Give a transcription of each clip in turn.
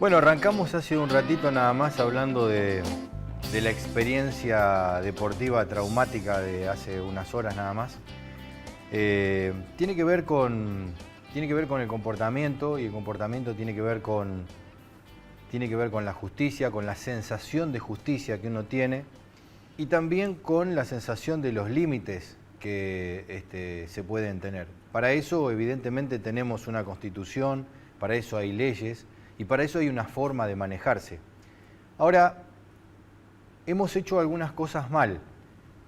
Bueno, arrancamos hace un ratito nada más hablando de la experiencia deportiva traumática de hace unas horas nada más. Tiene que ver con el comportamiento, y el comportamiento tiene que ver con la justicia, con la sensación de justicia que uno tiene y también con la sensación de los límites que se pueden tener. Para eso evidentemente tenemos una constitución, para eso hay leyes y para eso hay una forma de manejarse. Ahora, hemos hecho algunas cosas mal.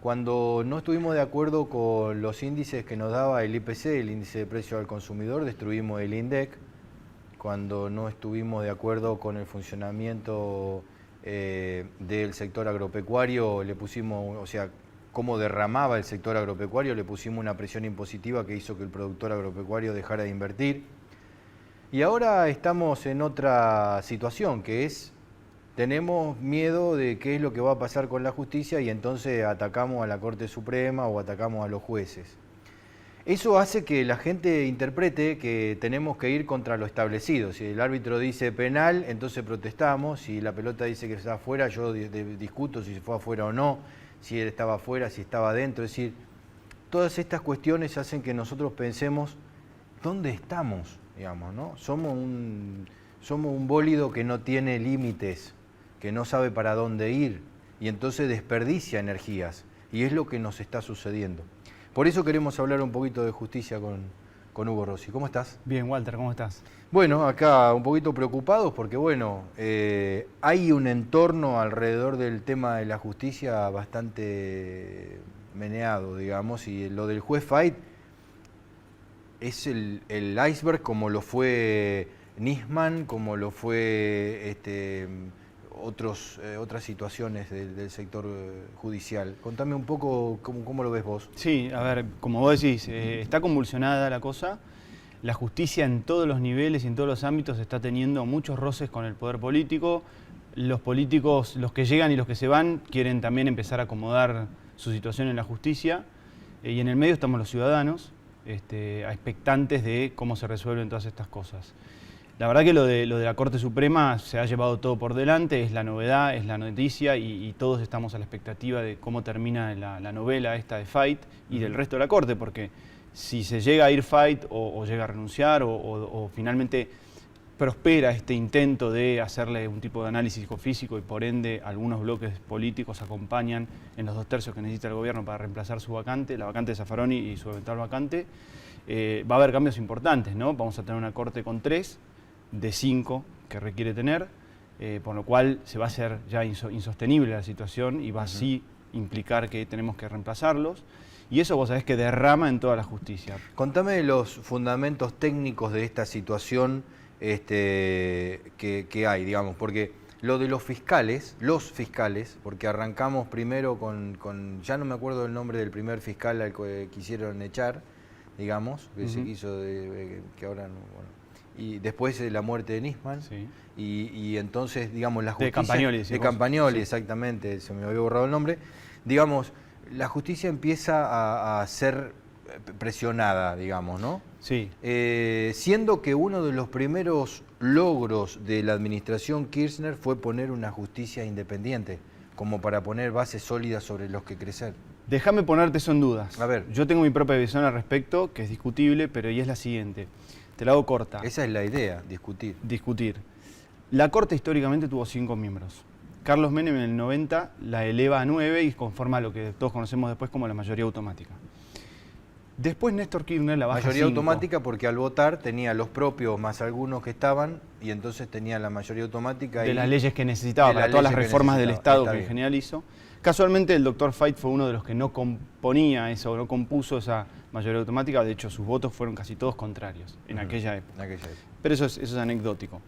Cuando no estuvimos de acuerdo con los índices que nos daba el IPC, el índice de precio al consumidor, destruimos el INDEC. Cuando no estuvimos de acuerdo con el funcionamiento del sector agropecuario, le pusimos, o sea, cómo derramaba el sector agropecuario, le pusimos una presión impositiva que hizo que el productor agropecuario dejara de invertir. Y ahora estamos en otra situación, que es, tenemos miedo de qué es lo que va a pasar con la justicia y entonces atacamos a la Corte Suprema o atacamos a los jueces. Eso hace que la gente interprete que tenemos que ir contra lo establecido. Si el árbitro dice penal, entonces protestamos. Si la pelota dice que está afuera, yo discuto si se fue afuera o no, si él estaba afuera, si estaba adentro. Es decir, todas estas cuestiones hacen que nosotros pensemos, ¿dónde estamos? Digamos, ¿no? Somos un bólido que no tiene límites, que no sabe para dónde ir y entonces desperdicia energías. Y es lo que nos está sucediendo. Por eso queremos hablar un poquito de justicia con Hugo Rossi. ¿Cómo estás? Bien, Walter, ¿cómo estás? Bueno, acá un poquito preocupados porque, bueno, hay un entorno alrededor del tema de la justicia bastante meneado, digamos, y lo del juez Fait es el iceberg, como lo fue Nisman, como lo fue otras situaciones del sector judicial. Contame un poco cómo lo ves vos. Sí, a ver, como vos decís, está convulsionada la cosa. La justicia en todos los niveles y en todos los ámbitos está teniendo muchos roces con el poder político. Los políticos, los que llegan y los que se van, quieren también empezar a acomodar su situación en la justicia. Y en el medio estamos los ciudadanos, expectantes de cómo se resuelven todas estas cosas. La verdad que lo de la Corte Suprema se ha llevado todo por delante, es la novedad, es la noticia y todos estamos a la expectativa de cómo termina la novela esta de Fait y del resto de la Corte, porque si se llega a ir Fait o llega a renunciar o finalmente prospera este intento de hacerle un tipo de análisis psicofísico y por ende algunos bloques políticos acompañan en los 2/3 que necesita el gobierno para reemplazar su vacante, la vacante de Zaffaroni y su eventual vacante, va a haber cambios importantes, ¿no? Vamos a tener una Corte con 3 de 5 que requiere tener, por lo cual se va a hacer ya insostenible la situación y va así implicar que tenemos que reemplazarlos. Y eso vos sabés que derrama en toda la justicia. Contame los fundamentos técnicos de esta situación que hay, digamos, porque lo de los fiscales, porque arrancamos primero con ya no me acuerdo el nombre del primer fiscal al que quisieron echar, digamos, que se quiso, que ahora no, bueno, y después de la muerte de Nisman, Sí. y entonces, digamos, la justicia... De Campagnoli. De Campagnoli, sí. exactamente, se me había borrado el nombre. Digamos, la justicia empieza a ser presionada, digamos, ¿no? Sí. Siendo que uno de los primeros logros de la administración Kirchner fue poner una justicia independiente, como para poner bases sólidas sobre los que crecer. Déjame ponerte eso en dudas. A ver. Yo tengo mi propia visión al respecto, que es discutible, pero y es la siguiente. Te la hago corta. Esa es la idea, discutir. La Corte históricamente tuvo 5 miembros. Carlos Menem en el 90 la eleva a 9 y conforma lo que todos conocemos después como la mayoría automática. Después Néstor Kirchner la baja a 5. Mayoría automática porque al votar tenía los propios más algunos que estaban y entonces tenía la mayoría automática. De las leyes que necesitaba para todas las reformas del Estado que en general hizo. Casualmente el doctor Fait fue uno de los que no componía eso, no compuso esa mayoría automática. De hecho, sus votos fueron casi todos contrarios en aquella época. Pero eso es anecdótico.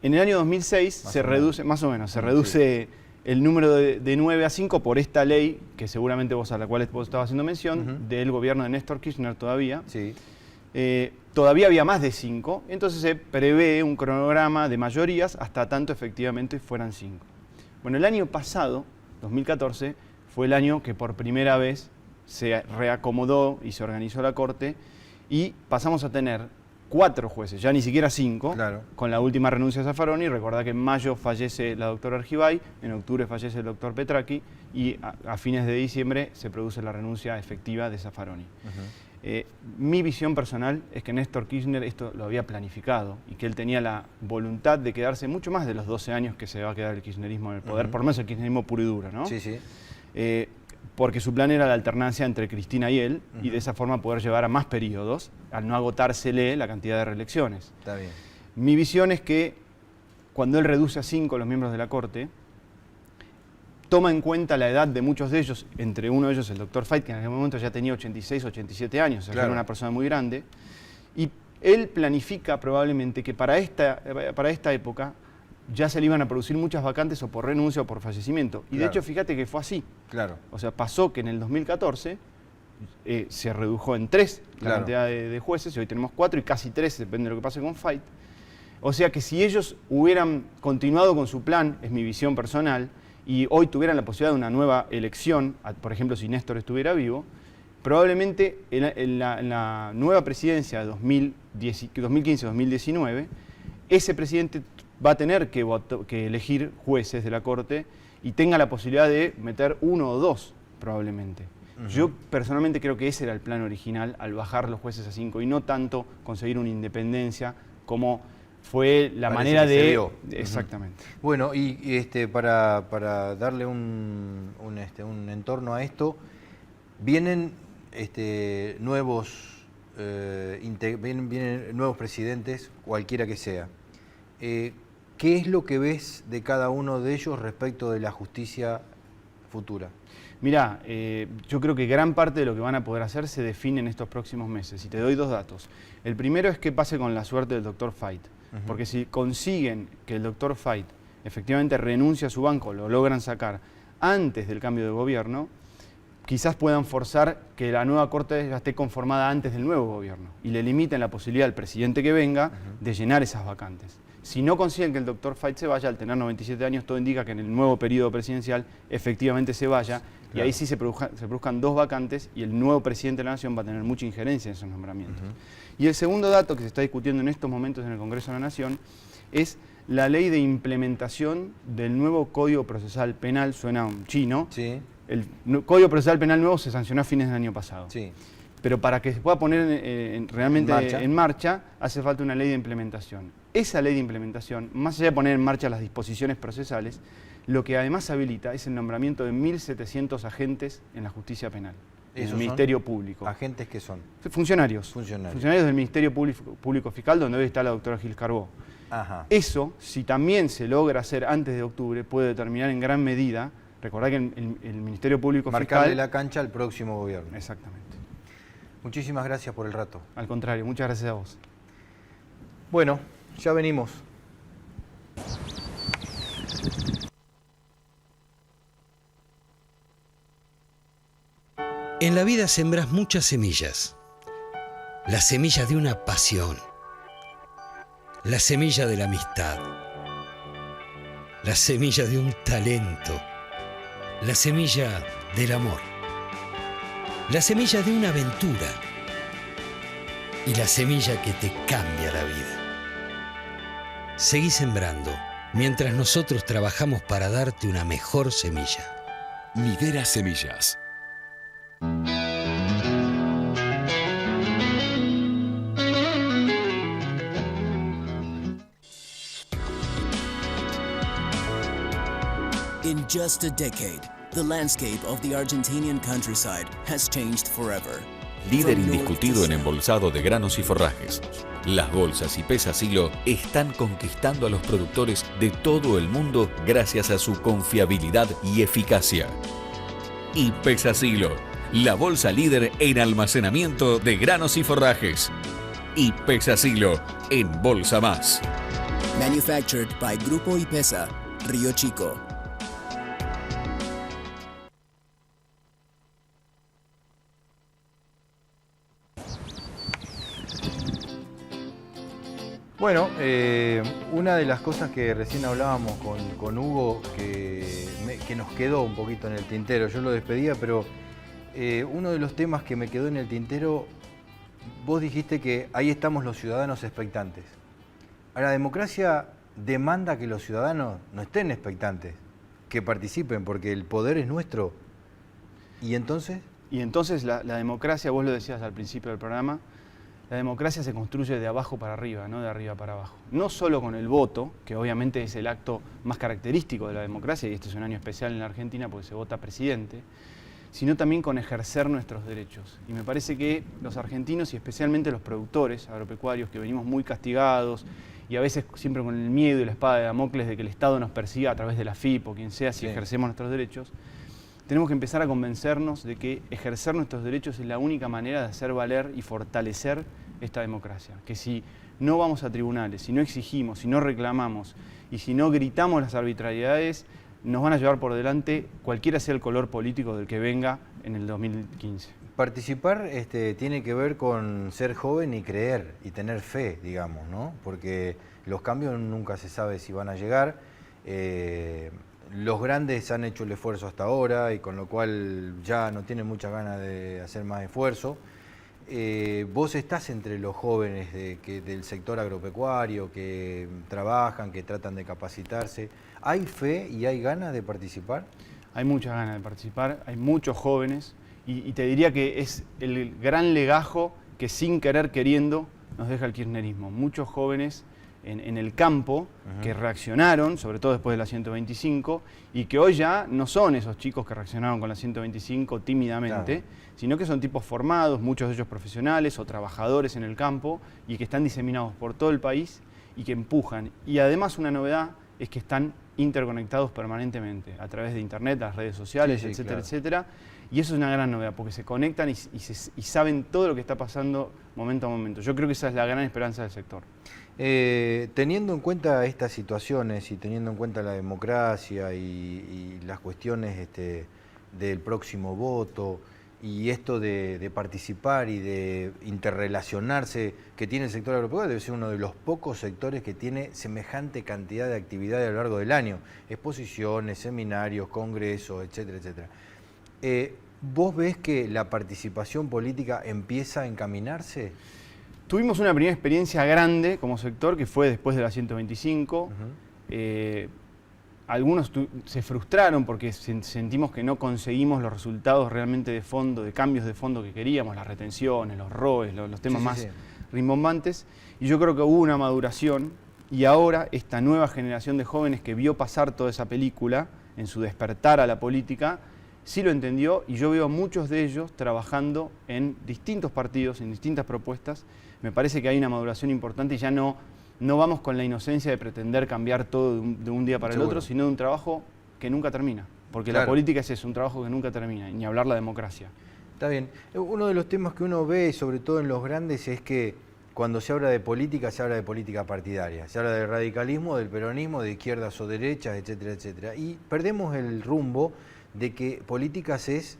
En el año 2006 se reduce el número de 9 a 5 por esta ley, que seguramente a la cual vos estabas haciendo mención, del gobierno de Néstor Kirchner todavía. Sí. Todavía había más de 5, entonces se prevé un cronograma de mayorías hasta tanto efectivamente fueran 5. Bueno, el año pasado, 2014, fue el año que por primera vez se reacomodó y se organizó la Corte y pasamos a tener 4 jueces, ya ni siquiera 5, Claro. con la última renuncia de Zaffaroni. Recordá que en mayo fallece la doctora Argibay, en octubre fallece el doctor Petracchi y a fines de diciembre se produce la renuncia efectiva de Zaffaroni. Mi visión personal es que Néstor Kirchner esto lo había planificado y que él tenía la voluntad de quedarse mucho más de los 12 años que se va a quedar el kirchnerismo en el poder, por lo menos el kirchnerismo puro y duro, ¿no? Sí, sí. Porque su plan era la alternancia entre Cristina y él y de esa forma poder llevar a más periodos al no agotársele la cantidad de reelecciones. Está bien. Mi visión es que cuando él reduce a 5 los miembros de la Corte, toma en cuenta la edad de muchos de ellos, entre uno de ellos el doctor Fait, que en aquel momento ya tenía 86, 87 años, o sea, Claro. era una persona muy grande, y él planifica probablemente que para esta época ya se le iban a producir muchas vacantes o por renuncia o por fallecimiento. Y de Claro. hecho, fíjate que fue así. Claro. O sea, pasó que en el 2014 se redujo en 3 la Claro. cantidad de jueces, y hoy tenemos 4 y casi 3, depende de lo que pase con Fait. O sea que si ellos hubieran continuado con su plan, es mi visión personal, y hoy tuvieran la posibilidad de una nueva elección, por ejemplo, si Néstor estuviera vivo, probablemente en la nueva presidencia de 2015-2019, ese presidente va a tener que elegir jueces de la Corte y tenga la posibilidad de meter 1 o 2, probablemente. Yo personalmente creo que ese era el plan original al bajar los jueces a 5 y no tanto conseguir una independencia como fue la Parece manera que se de... dio. Exactamente. Bueno, y para darle un entorno a esto, vienen nuevos vienen nuevos presidentes, cualquiera que sea. ¿Qué es lo que ves de cada uno de ellos respecto de la justicia futura? Mirá, yo creo que gran parte de lo que van a poder hacer se define en estos próximos meses. Y te doy 2 datos. El primero es qué pase con la suerte del doctor Fait. Porque si consiguen que el doctor Fait efectivamente renuncie a su banco, lo logran sacar antes del cambio de gobierno, quizás puedan forzar que la nueva Corte ya esté conformada antes del nuevo gobierno y le limiten la posibilidad al presidente que venga de llenar esas vacantes. Si no consiguen que el doctor Fait se vaya, al tener 97 años, todo indica que en el nuevo periodo presidencial efectivamente se vaya, claro. Y ahí sí se produzcan 2 vacantes y el nuevo presidente de la Nación va a tener mucha injerencia en esos nombramientos. Y el segundo dato que se está discutiendo en estos momentos en el Congreso de la Nación es la ley de implementación del nuevo Código Procesal Penal. Suena un chino. Sí. El Código Procesal Penal nuevo se sancionó a fines del año pasado. Sí. Pero para que se pueda poner realmente en marcha, hace falta una ley de implementación. Esa ley de implementación, más allá de poner en marcha las disposiciones procesales, lo que además habilita es el nombramiento de 1.700 agentes en la justicia penal, en el Ministerio Público. ¿Agentes qué son? Funcionarios. Funcionarios. Funcionarios del Ministerio Público Fiscal, donde hoy está la doctora Gil Carbó. Ajá. Eso, si también se logra hacer antes de octubre, puede determinar en gran medida, recordad que el Ministerio Público Marcarle Fiscal... la cancha al próximo gobierno. Exactamente. Muchísimas gracias por el rato. Al contrario, muchas gracias a vos. Bueno, ya venimos. En la vida sembras muchas semillas. La semilla de una pasión. La semilla de la amistad. La semilla de un talento. La semilla del amor. La semilla de una aventura. Y la semilla que te cambia la vida. Seguí sembrando mientras nosotros trabajamos para darte una mejor semilla. Midera Semillas. In just a decade, the landscape of the Argentinian countryside has changed forever. Líder indiscutido en embolsado de granos y forrajes. Las bolsas y Pesasilo están conquistando a los productores de todo el mundo gracias a su confiabilidad y eficacia. Y Pesasilo, la bolsa líder en almacenamiento de granos y forrajes. Y Pesasilo, en Bolsa Más. Manufactured by Grupo IPESA, Río Chico. Bueno, una de las cosas que recién hablábamos con Hugo, que nos quedó un poquito en el tintero, yo lo despedía, pero uno de los temas que me quedó en el tintero vos dijiste que ahí estamos los ciudadanos expectantes. La democracia demanda que los ciudadanos no estén expectantes, que participen, porque el poder es nuestro. ¿Y entonces? Y entonces la democracia, vos lo decías al principio del programa, la democracia se construye de abajo para arriba, no de arriba para abajo. No solo con el voto, que obviamente es el acto más característico de la democracia, y este es un año especial en la Argentina porque se vota presidente, sino también con ejercer nuestros derechos. Y me parece que los argentinos, y especialmente los productores agropecuarios, que venimos muy castigados, y a veces siempre con el miedo y la espada de Damocles de que el Estado nos persiga a través de la FIP o quien sea si ejercemos nuestros derechos, tenemos que empezar a convencernos de que ejercer nuestros derechos es la única manera de hacer valer y fortalecer esta democracia. Que si no vamos a tribunales, si no exigimos, si no reclamamos y si no gritamos las arbitrariedades, nos van a llevar por delante cualquiera sea el color político del que venga en el 2015. Participar tiene que ver con ser joven y creer y tener fe, digamos, ¿no? Porque los cambios nunca se sabe si van a llegar. Los grandes han hecho el esfuerzo hasta ahora y con lo cual ya no tienen muchas ganas de hacer más esfuerzo. Vos estás entre los jóvenes del sector agropecuario que trabajan, que tratan de capacitarse. ¿Hay fe y hay ganas de participar? Hay muchas ganas de participar, hay muchos jóvenes y te diría que es el gran legajo que sin querer queriendo nos deja el kirchnerismo. Muchos jóvenes en el campo que reaccionaron, sobre todo después de la 125, y que hoy ya no son esos chicos que reaccionaron con la 125 tímidamente, sino que son tipos formados, muchos de ellos profesionales o trabajadores en el campo, y que están diseminados por todo el país y que empujan. Y además una novedad es que están interconectados permanentemente a través de internet, las redes sociales, etcétera, etcétera. Y eso es una gran novedad, porque se conectan y saben todo lo que está pasando momento a momento. Yo creo que esa es la gran esperanza del sector. Teniendo en cuenta estas situaciones y teniendo en cuenta la democracia y las cuestiones del próximo voto y esto de participar y de interrelacionarse que tiene el sector agropecuario, debe ser uno de los pocos sectores que tiene semejante cantidad de actividades a lo largo del año, exposiciones, seminarios, congresos, etcétera, etcétera. ¿Vos ves que la participación política empieza a encaminarse? Tuvimos una primera experiencia grande como sector que fue después de la 125. Algunos se frustraron porque sentimos que no conseguimos los resultados realmente de fondo, de cambios de fondo que queríamos, las retenciones, los ROEs, los temas más rimbombantes. Y yo creo que hubo una maduración y ahora esta nueva generación de jóvenes que vio pasar toda esa película en su despertar a la política, sí lo entendió y yo veo a muchos de ellos trabajando en distintos partidos, en distintas propuestas. Me parece que hay una maduración importante y ya no vamos con la inocencia de pretender cambiar todo de un día para el otro, sino de un trabajo que nunca termina. Porque la política es eso, un trabajo que nunca termina, ni hablar la democracia. Está bien. Uno de los temas que uno ve, sobre todo en los grandes, es que cuando se habla de política, se habla de política partidaria. Se habla del radicalismo, del peronismo, de izquierdas o derechas, etcétera, etcétera. Y perdemos el rumbo de que políticas es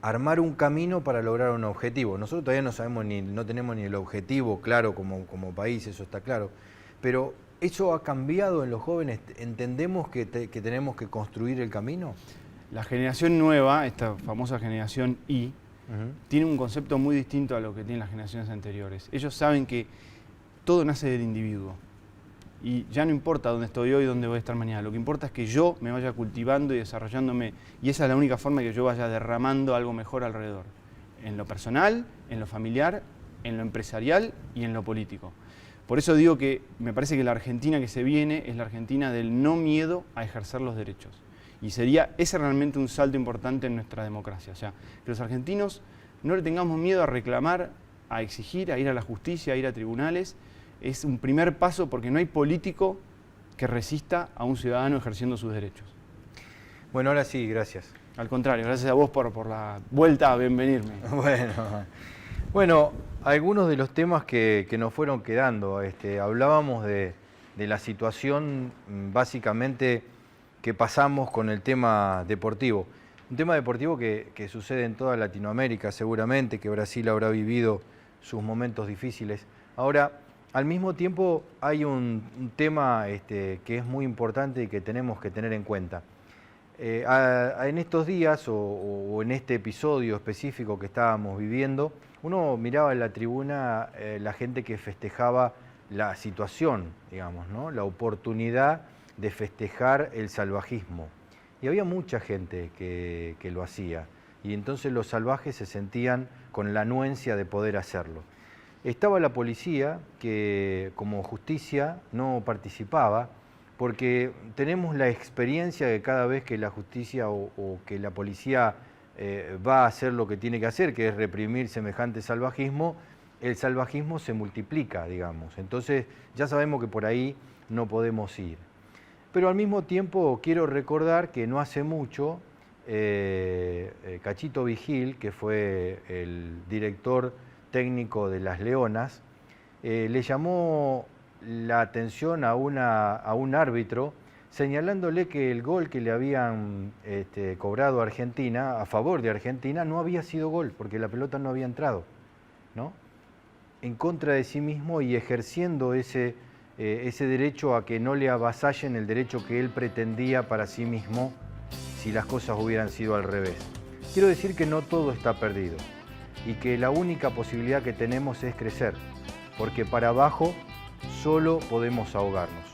armar un camino para lograr un objetivo. Nosotros todavía no sabemos no tenemos ni el objetivo claro como país, eso está claro. Pero ¿eso ha cambiado en los jóvenes? ¿Entendemos que tenemos que construir el camino? La generación nueva, esta famosa generación Y, tiene un concepto muy distinto a lo que tienen las generaciones anteriores. Ellos saben que todo nace del individuo. Y ya no importa dónde estoy hoy y dónde voy a estar mañana. Lo que importa es que yo me vaya cultivando y desarrollándome. Y esa es la única forma que yo vaya derramando algo mejor alrededor. En lo personal, en lo familiar, en lo empresarial y en lo político. Por eso digo que me parece que la Argentina que se viene es la Argentina del no miedo a ejercer los derechos. Y sería ese realmente un salto importante en nuestra democracia. O sea, que los argentinos no le tengamos miedo a reclamar, a exigir, a ir a la justicia, a ir a tribunales. Es un primer paso porque no hay político que resista a un ciudadano ejerciendo sus derechos. Bueno, ahora sí, gracias. Al contrario, gracias a vos por la vuelta a bienvenirme. Bueno, algunos de los temas que nos fueron quedando. Hablábamos de la situación básicamente que pasamos con el tema deportivo. Un tema deportivo que sucede en toda Latinoamérica seguramente, que Brasil habrá vivido sus momentos difíciles. Ahora, al mismo tiempo hay un tema que es muy importante y que tenemos que tener en cuenta. En estos días o en este episodio específico que estábamos viviendo, uno miraba en la tribuna la gente que festejaba la situación, digamos, ¿no? La oportunidad de festejar el salvajismo. Y había mucha gente que lo hacía. Y entonces los salvajes se sentían con la anuencia de poder hacerlo. Estaba la policía, que como justicia no participaba, porque tenemos la experiencia de cada vez que la justicia o que la policía va a hacer lo que tiene que hacer, que es reprimir semejante salvajismo, el salvajismo se multiplica, digamos. Entonces ya sabemos que por ahí no podemos ir. Pero al mismo tiempo quiero recordar que no hace mucho, Cachito Vigil, que fue el director técnico de Las Leonas, le llamó la atención a un árbitro señalándole que el gol que le habían cobrado a Argentina, a favor de Argentina, no había sido gol, porque la pelota no había entrado, ¿no? En contra de sí mismo y ejerciendo ese derecho a que no le avasallen el derecho que él pretendía para sí mismo si las cosas hubieran sido al revés. Quiero decir que no todo está perdido y que la única posibilidad que tenemos es crecer, porque para abajo solo podemos ahogarnos.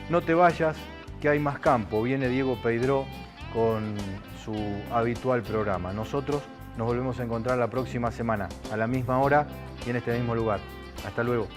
No te vayas, que hay más campo. Viene Diego Peidró con su habitual programa. Nosotros nos volvemos a encontrar la próxima semana, a la misma hora y en este mismo lugar. Hasta luego.